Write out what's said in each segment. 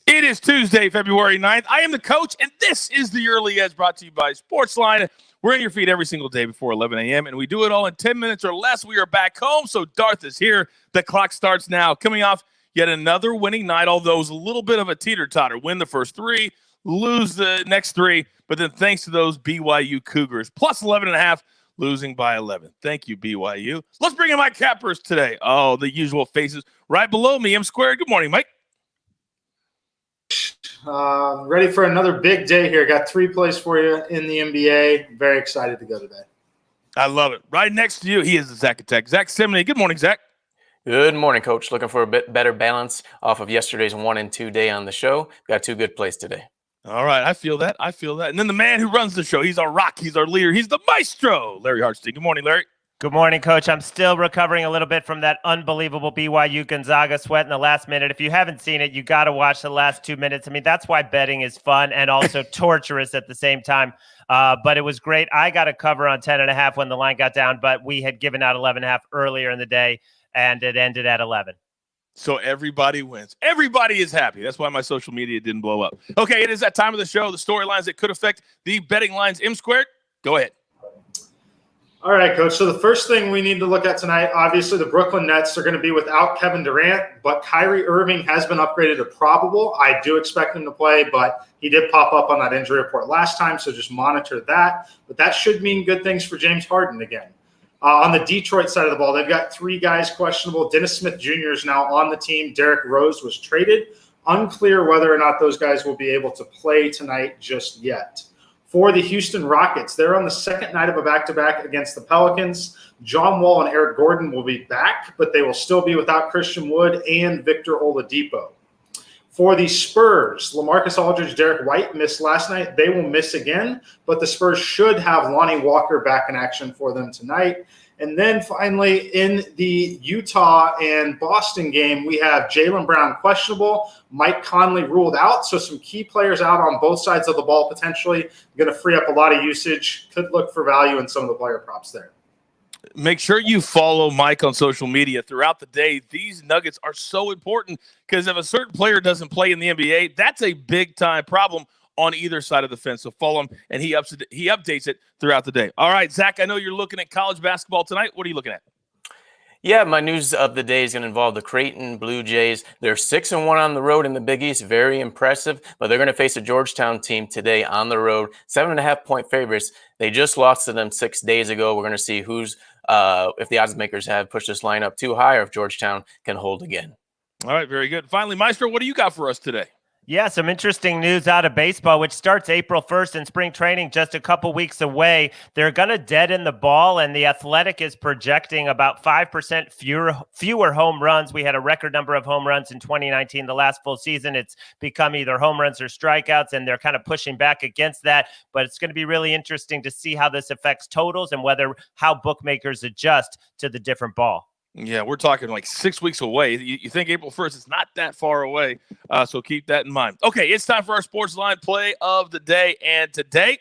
It is Tuesday, February 9th. I am the coach, and this is the Early Edge brought to you by SportsLine. We're in your feed every single day before 11 a.m., and we do it all in 10 minutes or less. We are back home, so Darth is here. The clock starts now. Coming off yet another winning night, although it was a little bit of a teeter-totter. Win the first three, lose the next three, but then thanks to those BYU Cougars, plus 11.5, losing by 11. Thank you, BYU. Let's bring in my cappers today. Oh, the usual faces right below me, M Squared. Good morning, Mike. Ready for another big day here. Got 3 plays for you in the NBA. Very excited to go today. I love it. Right next to you, he is the Zach Attack. Zach Simony. Good morning, Zach. Good morning, Coach. Looking for a bit better balance off of yesterday's 1 and 2 day on the show. Got 2 good plays today. All right, I feel that. And then the man who runs the show, he's our rock, he's our leader, he's the maestro, Larry Hartstein. Good morning, Larry. Good morning, Coach. I'm still recovering a little bit from that unbelievable BYU Gonzaga sweat in the last minute. If you haven't seen it, you got to watch the last 2 minutes. I mean, that's why betting is fun and also torturous at the same time. But it was great. I got a cover on 10.5 when the line got down, but we had given out 11.5 earlier in the day, and it ended at 11. So everybody wins. Everybody is happy. That's why my social media didn't blow up. Okay, it is that time of the show, the storylines that could affect the betting lines. M Squared, go ahead. All right, Coach. So the first thing we need to look at tonight, obviously the Brooklyn Nets are going to be without Kevin Durant, but Kyrie Irving has been upgraded to probable. I do expect him to play, but he did pop up on that injury report last time, so just monitor that. But that should mean good things for James Harden again. On the Detroit side of the ball, they've got 3 guys questionable. Dennis Smith Jr. is now on the team. Derrick Rose was traded. Unclear whether or not those guys will be able to play tonight just yet. For the Houston Rockets, they're on the second night of a back-to-back against the Pelicans. John Wall and Eric Gordon will be back, but they will still be without Christian Wood and Victor Oladipo. For the Spurs, LaMarcus Aldridge, Derek White missed last night. They will miss again, but the Spurs should have Lonnie Walker back in action for them tonight. And then finally, in the Utah and Boston game, we have Jaylen Brown questionable, Mike Conley ruled out, so some key players out on both sides of the ball potentially. Going to free up a lot of usage. Could look for value in some of the player props there. Make sure you follow Mike on social media throughout the day. These nuggets are so important because if a certain player doesn't play in the NBA, that's a big-time problem on either side of the fence. So follow him, and he updates it throughout the day. All right, Zach, I know you're looking at college basketball tonight. What are you looking at? Yeah, my news of the day is going to involve the Creighton Blue Jays. They're 6-1 on the road in the Big East. Very impressive, but they're going to face a Georgetown team today on the road. 7.5-point favorites. They just lost to them 6 days ago. We're going to see who's if the odds makers have pushed this line up too high or if Georgetown can hold again. All right, very good. Finally, Maestro, what do you got for us today? Yeah, some interesting news out of baseball, which starts April 1st in spring training, just a couple weeks away. They're going to deaden the ball, and the Athletic is projecting about 5% fewer home runs. We had a record number of home runs in 2019, the last full season. It's become either home runs or strikeouts, and they're kind of pushing back against that. But it's going to be really interesting to see how this affects totals and how bookmakers adjust to the different ball. Yeah, we're talking like 6 weeks away. You think April 1st, it's not that far away, so keep that in mind. Okay, it's time for our SportsLine play of the day, and today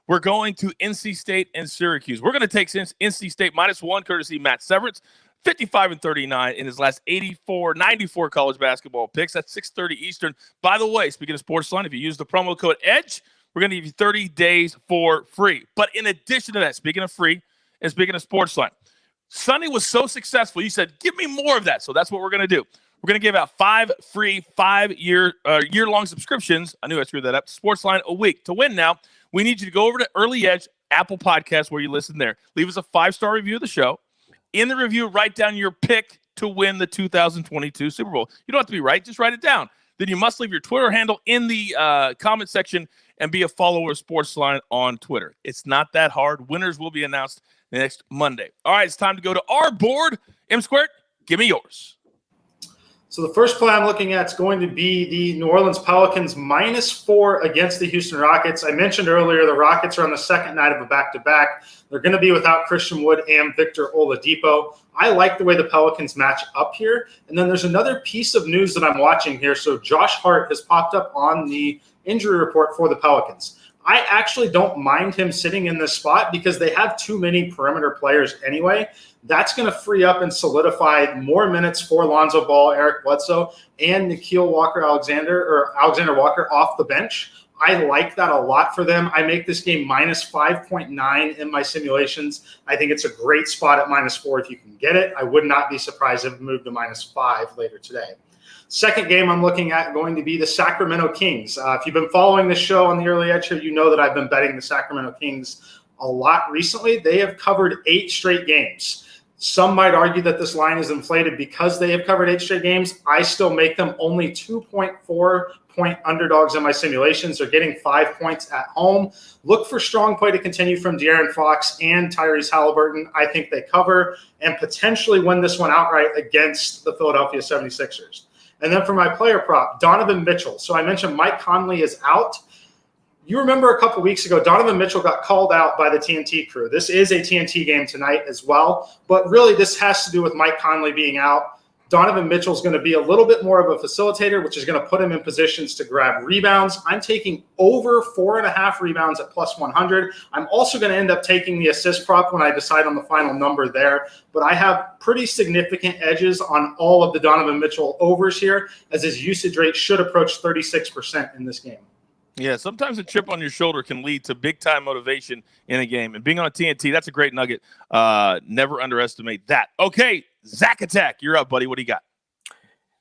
we're going to NC State and Syracuse. We're going to take NC State -1, courtesy Matt Severance, 55-39 in his last 94 college basketball picks. That's 6:30 Eastern. By the way, speaking of SportsLine, if you use the promo code EDGE, we're going to give you 30 days for free. But in addition to that, speaking of free and speaking of SportsLine, Sunday was so successful, you said, give me more of that. So that's what we're going to do. We're going to give out 5 free 5-year-long subscriptions. I knew I screwed that up. SportsLine a week. To win now, we need you to go over to Early Edge, Apple Podcasts, where you listen there. Leave us a 5-star review of the show. In the review, write down your pick to win the 2022 Super Bowl. You don't have to be right. Just write it down. Then you must leave your Twitter handle in the comment section and be a follower of SportsLine on Twitter. It's not that hard. Winners will be announced next Monday. All right, it's time to go to our board. M Squared, give me yours. So the first play I'm looking at is going to be the New Orleans Pelicans -4 against the Houston Rockets. I mentioned earlier the Rockets are on the second night of a back-to-back. They're going to be without Christian Wood and Victor Oladipo. I like the way the Pelicans match up here. And then there's another piece of news that I'm watching here. So Josh Hart has popped up on the injury report for the Pelicans. I actually don't mind him sitting in this spot because they have too many perimeter players anyway. That's going to free up and solidify more minutes for Lonzo Ball, Eric Bledsoe, and Alexander Walker off the bench. I like that a lot for them. I make this game minus 5.9 in my simulations. I think it's a great spot at minus 4 if you can get it. I would not be surprised if it moved to minus 5 later today. Second game I'm looking at going to be the Sacramento Kings. If you've been following this show on the Early Edge here, you know that I've been betting the Sacramento Kings a lot recently. They have covered 8 straight games. Some might argue that this line is inflated because they have covered 8 straight games. I still make them only 2.4-point underdogs in my simulations. They're getting 5 points at home. Look for strong play to continue from De'Aaron Fox and Tyrese Halliburton. I think they cover and potentially win this one outright against the Philadelphia 76ers. And then for my player prop, Donovan Mitchell. So I mentioned Mike Conley is out. You remember a couple weeks ago, Donovan Mitchell got called out by the TNT crew. This is a TNT game tonight as well. But really, this has to do with Mike Conley being out. Donovan Mitchell is going to be a little bit more of a facilitator, which is going to put him in positions to grab rebounds. I'm taking over 4.5 rebounds at plus 100. I'm also going to end up taking the assist prop when I decide on the final number there. But I have pretty significant edges on all of the Donovan Mitchell overs here, as his usage rate should approach 36% in this game. Yeah, sometimes a chip on your shoulder can lead to big-time motivation in a game. And being on TNT, that's a great nugget. Never underestimate that. Okay, Zach Attack, you're up, buddy. What do you got?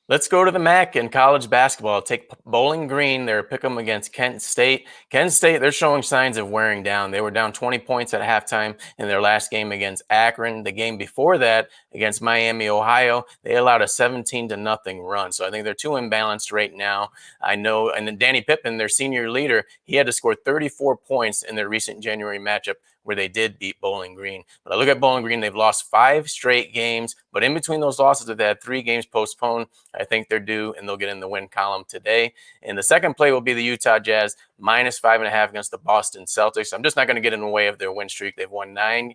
Let's go to the MAC in college basketball. Take Bowling Green. They're pick 'em against Kent State. Kent State, they're showing signs of wearing down. They were down 20 points at halftime in their last game against Akron. The game before that against Miami, Ohio, they allowed a 17-0 run. So I think they're too imbalanced right now. I know, and then Danny Pippen, their senior leader, he had to score 34 points in their recent January matchup where they did beat Bowling Green. But I look at Bowling Green, they've lost 5 straight games, but in between those losses, they've had 3 games postponed. I think they're due, and they'll get in the win column today. And the second play will be the Utah Jazz, minus 5.5 against the Boston Celtics. I'm just not going to get in the way of their win streak. They've won 9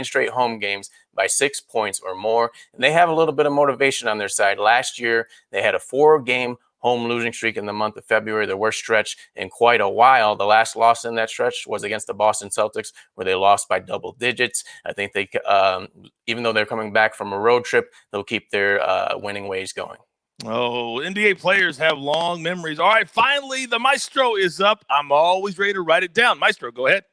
straight home games by 6 points or more, and they have a little bit of motivation on their side. Last year, they had a 4-game home losing streak in the month of February, their worst stretch in quite a while. The last loss in that stretch was against the Boston Celtics, where they lost by double digits. I think they, even though they're coming back from a road trip, they'll keep their winning ways going. Oh, NBA players have long memories. All right, finally, the Maestro is up. I'm always ready to write it down. Maestro, go ahead.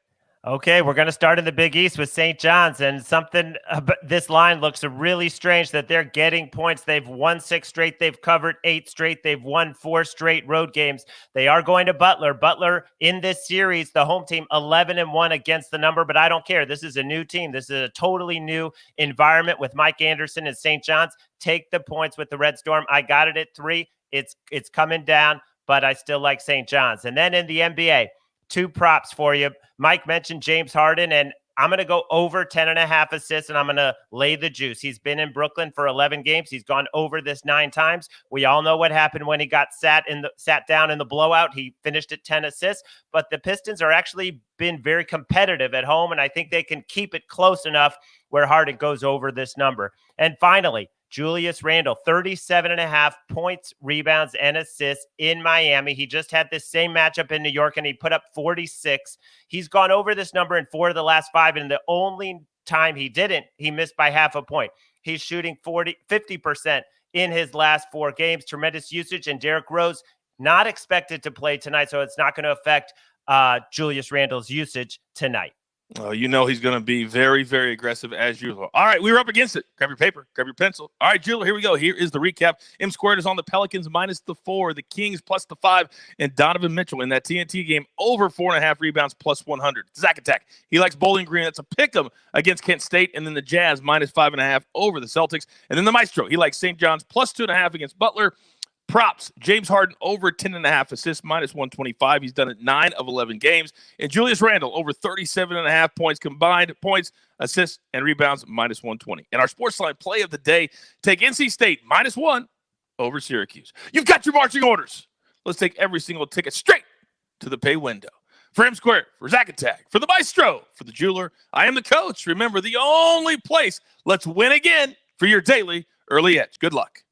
Okay, we're going to start in the Big East with St. John's, and something this line looks really strange that they're getting points. They've won 6 straight. They've covered 8 straight. They've won 4 straight road games. They are going to Butler. Butler in this series, the home team, 11-1 against the number, but I don't care. This is a new team. This is a totally new environment with Mike Anderson and St. John's. Take the points with the Red Storm. I got it at 3. It's coming down, but I still like St. John's. And then in the NBA, 2 props for you. Mike mentioned James Harden, and I'm going to go over 10.5 assists, and I'm going to lay the juice. He's been in Brooklyn for 11 games. He's gone over this 9 times. We all know what happened when he got sat down in the blowout. He finished at 10 assists, but the Pistons are actually been very competitive at home, and I think they can keep it close enough where Harden goes over this number. And finally, Julius Randle, 37.5 points, rebounds, and assists in Miami. He just had this same matchup in New York, and he put up 46. He's gone over this number in 4 of the last 5, and the only time he didn't, he missed by half a point. He's shooting 50% in his last 4 games. Tremendous usage, and Derrick Rose not expected to play tonight, so it's not going to affect Julius Randle's usage tonight. Oh, you know he's going to be very, very aggressive as usual. All right, we were up against it. Grab your paper, grab your pencil. All right, Julie, here we go. Here is the recap. M squared is on the Pelicans minus the 4, the Kings plus the 5, and Donovan Mitchell in that TNT game over 4.5 rebounds plus 100. Zach Attack, he likes Bowling Green. That's a pick 'em against Kent State, and then the Jazz minus 5.5 over the Celtics. And then the Maestro, he likes St. John's plus 2.5 against Butler. Props, James Harden over 10.5 assists, minus 125. He's done it 9 of 11 games. And Julius Randle over 37.5 points combined, points, assists, and rebounds, minus 120. And our SportsLine play of the day, take NC State minus 1 over Syracuse. You've got your marching orders. Let's take every single ticket straight to the pay window. For M Squared, for Zach Attack, for the Maestro, for the Jeweler, I am the coach. Remember, the only place, let's win again for your daily early edge. Good luck.